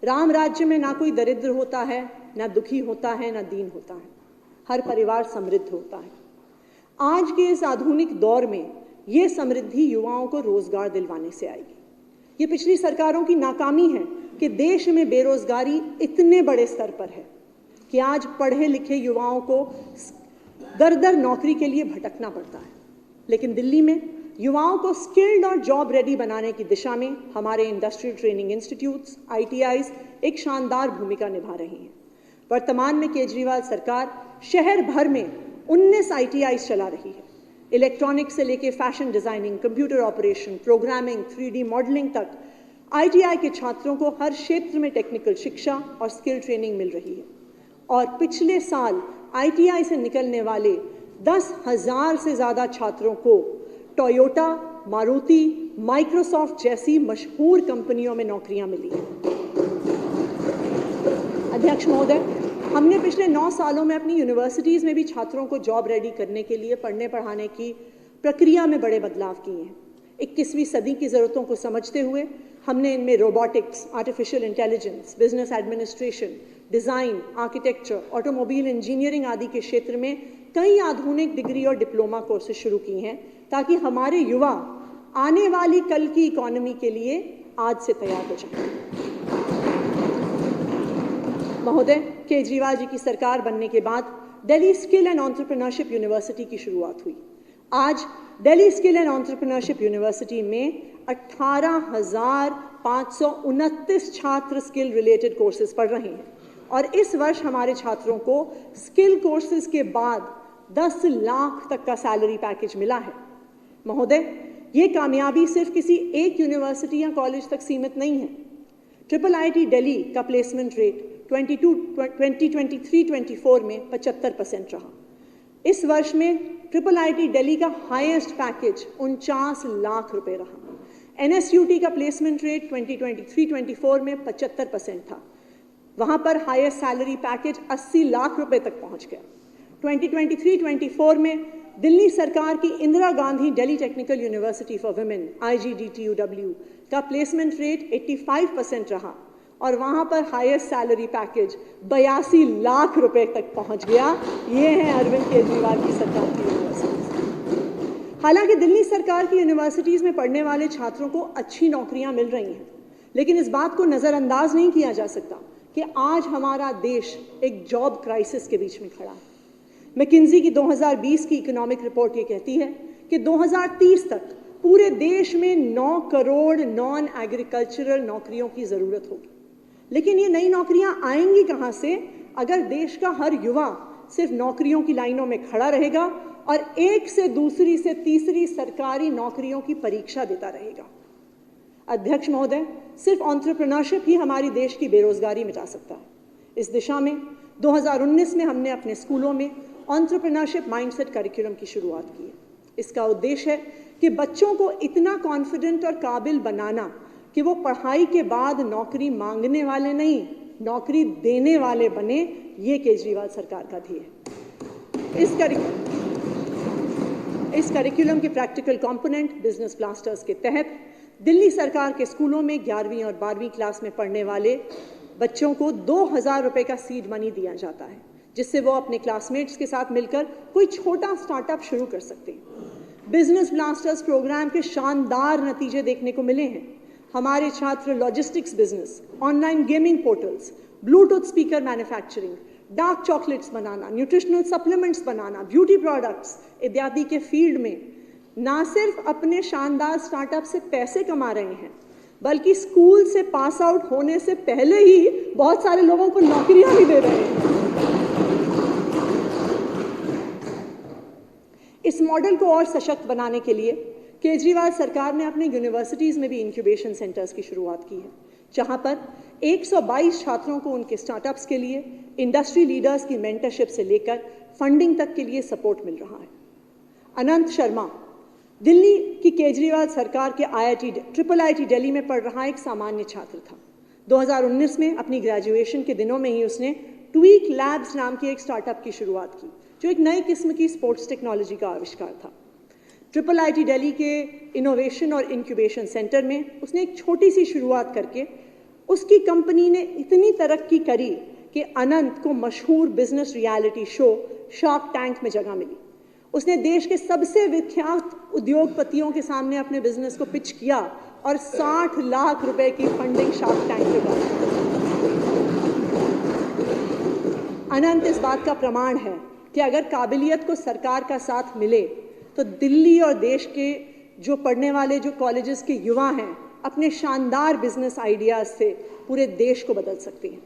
राम राज्य में ना कोई दरिद्र होता है, ना दुखी होता है, ना दीन होता है। हर परिवार समृद्ध होता है। आज के इस आधुनिक दौर में ये समृद्धि युवाओं को रोजगार दिलवाने से आएगी। ये पिछली सरकारों की नाकामी है कि देश में बेरोजगारी इतने बड़े स्तर पर है कि आज पढ़े लिखे युवाओं को दर दर नौकरी के लिए भटकना पड़ता है। लेकिन दिल्ली में युवाओं को स्किल्ड और जॉब रेडी बनाने की दिशा में हमारे इंडस्ट्रियल ट्रेनिंग इंस्टीट्यूट्स ITIs एक शानदार भूमिका निभा रही हैं। वर्तमान में केजरीवाल सरकार शहर भर में 19 ITIs चला रही है। इलेक्ट्रॉनिक्स से लेकर fashion designing, computer operation, programming, 3D modelling तक ITI के छात्रों को हर क्षेत्र में टेक्निकल शिक्षा और स्किल ट्रेनिंग मिल रही है। और पिछले साल ITI से निकलने वाले 10,000 से ज़्यादा छात्रों को टोयोटा, मारुति, माइक्रोसॉफ्ट जैसी मशहूर कंपनियों में नौकरियां मिली हैं। अध्यक्ष महोदय, हमने पिछले 9 सालों में अपनी यूनिवर्सिटीज़ में भी छात्रों को जॉब रेडी करने के लिए पढ़ने पढ़ाने की प्रक्रिया में बड़े बदलाव किए हैं। 21वीं सदी की ज़रूरतों को समझते हुए हमने इनमें robotics, artificial intelligence, business administration, design, architecture, automobile engineering आदि के क्षेत्र में कई आधुनिक डिग्री और डिप्लोमा कोर्सेज शुरू की हैं ताकि हमारे युवा आने वाली कल की इकोनॉमी के लिए आज से तैयार हो जाएं। महोदय, केजरीवाल जी की सरकार बनने के बाद Delhi skill and entrepreneurship university की शुरुआत हुई। आज Delhi skill and entrepreneurship university में 18,529 छात्र स्किल रिलेटेड कोर्सेज पढ़ रहे हैं और इस वर्ष हमारे छात्रों को स्किल कोर्सेज के बाद 10 लाख तक का सैलरी पैकेज मिला है। महोदय, ये कामयाबी सिर्फ किसी एक यूनिवर्सिटी या कॉलेज तक सीमित नहीं है। IIIT दिल्ली का प्लेसमेंट रेट 2023-24 में 75% रहा। इस वर्ष में IIIT दिल्ली का हाईएस्ट पैकेज 49 लाख रुपए रहा। NSUT का प्लेसमेंट रेट 2023-24 में 75% था। वहां पर हाईएस्ट सैलरी पैकेज 80 लाख रुपए तक पहुंच गया। 2023-24 में दिल्ली सरकार की Indira Gandhi Delhi technical university for women IGDTUW का प्लेसमेंट रेट 85% रहा और वहां पर हाईएस्ट सैलरी पैकेज 82 लाख रुपए तक पहुंच गया। ये है अरविंद केजरीवाल की सरकार की यूनिवर्सिटीज। हालांकि दिल्ली सरकार की यूनिवर्सिटीज में पढ़ने वाले छात्रों को अच्छी नौकरियां मिल रही हैं, लेकिन इस बात को नजरअंदाज नहीं किया जा सकता कि आज हमारा देश एक जॉब क्राइसिस के बीच में खड़ा है। मैकिन्जी की 2020 की इकोनॉमिक रिपोर्ट ये कहती है कि 2030 तक पूरे देश में 9 करोड़ नॉन एग्रीकल्चरल नौकरियों की ज़रूरत होगी। लेकिन ये नई नौकरियां आएंगी कहाँ से अगर देश का हर युवा सिर्फ नौकरियों की लाइनों में खड़ा रहेगा और एक से दूसरी से तीसरी सरकारी नौकरियों की परीक्षा देता रहेगा। अध्यक्ष महोदय, सिर्फ एंटरप्रेन्योरशिप ही हमारी देश की बेरोजगारी मिटा सकता है। इस दिशा में 2019 में हमने अपने स्कूलों में एंटरप्रेन्योरशिप माइंडसेट करिकुलम की शुरुआत की है। इसका उद्देश्य है कि बच्चों को इतना कॉन्फिडेंट और काबिल बनाना कि वो पढ़ाई के बाद नौकरी मांगने वाले नहीं, नौकरी देने वाले बने। ये केजरीवाल सरकार का ध्येय है। इस करिकुलम के प्रैक्टिकल कंपोनेंट बिजनेस ब्लास्टर्स के तहत दिल्ली सरकार के स्कूलों में 11वीं और 12वीं क्लास में पढ़ने वाले बच्चों को 2,000 रुपए का सीड मनी दिया जाता है, जिससे वो अपने क्लासमेट्स के साथ मिलकर कोई छोटा स्टार्टअप शुरू कर सकते हैं। बिजनेस ब्लास्टर्स प्रोग्राम के शानदार नतीजे देखने को मिले हैं। हमारे छात्र logistics business, online gaming portals, Bluetooth speaker manufacturing, dark chocolates बनाना, न्यूट्रिशनल सप्लीमेंट्स बनाना, ब्यूटी प्रोडक्ट्स इत्यादि के फील्ड में ना सिर्फ अपने शानदार स्टार्टअप से पैसे कमा रहे हैं, बल्कि स्कूल से पास आउट होने से पहले ही बहुत सारे लोगों को नौकरियां भी दे रहे हैं। इस मॉडल को और सशक्त बनाने के लिए केजरीवाल सरकार ने अपने यूनिवर्सिटीज़ में भी इंक्यूबेशन सेंटर्स की शुरुआत की है, जहां पर 122 छात्रों को उनके स्टार्टअप्स के लिए इंडस्ट्री लीडर्स की मेंटरशिप से लेकर फंडिंग तक के लिए सपोर्ट मिल रहा है। अनंत शर्मा दिल्ली की केजरीवाल सरकार के IIT दिल्ली में पढ़ रहा एक सामान्य छात्र था। 2019 में अपनी ग्रेजुएशन के दिनों में ही उसने ट्वीक लैब्स नाम की एक स्टार्टअप की शुरुआत की, जो एक नई किस्म की स्पोर्ट्स टेक्नोलॉजी का आविष्कार था। IIT दिल्ली के इनोवेशन और इंक्यूबेशन सेंटर में उसने एक छोटी सी शुरुआत करके उसकी कंपनी ने इतनी तरक्की करी कि अनंत को मशहूर business reality show shark tank में जगह मिली। उसने देश के सबसे विख्यात उद्योगपतियों के सामने अपने बिजनेस को पिच किया और 60 लाख रुपए की फंडिंग शार्क टैंक में दी। अनंत इस बात का प्रमाण है कि अगर काबिलियत को सरकार का साथ मिले तो दिल्ली और देश के जो पढ़ने वाले जो कॉलेजेस के युवा हैं अपने शानदार बिजनेस आइडियाज से पूरे देश को बदल सकते हैं।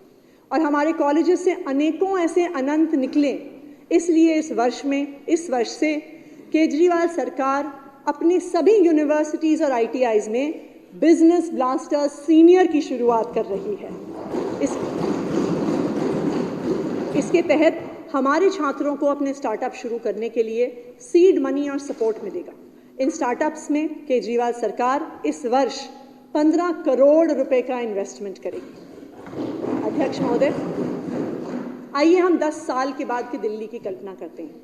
और हमारे कॉलेजेस से अनेकों ऐसे अनंत निकले। इसलिए इस वर्ष से केजरीवाल सरकार अपनी सभी यूनिवर्सिटीज़ और ITIs में बिजनेस ब्लास्टर्स सीनियर की शुरुआत कर रही है। इसके तहत हमारे छात्रों को अपने स्टार्टअप शुरू करने के लिए सीड मनी और सपोर्ट मिलेगा। इन स्टार्टअप्स में केजरीवाल सरकार इस वर्ष 15 करोड़ रुपए का इन्वेस्टमेंट करेगी। अध्यक्ष महोदय, आइए हम 10 साल के बाद की दिल्ली की कल्पना करते हैं।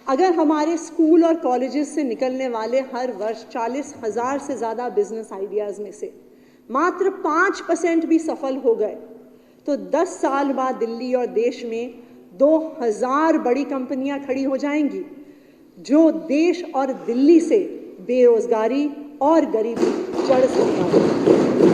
अगर हमारे स्कूल और कॉलेजेस से निकलने वाले हर वर्ष 40,000 से ज़्यादा बिजनेस आइडियाज़ में से मात्र 5% भी सफल हो गए तो 10 साल बाद दिल्ली और देश में 2000 बड़ी कंपनियां खड़ी हो जाएंगी जो देश और दिल्ली से बेरोजगारी और गरीबी जड़ से निकालेंगी।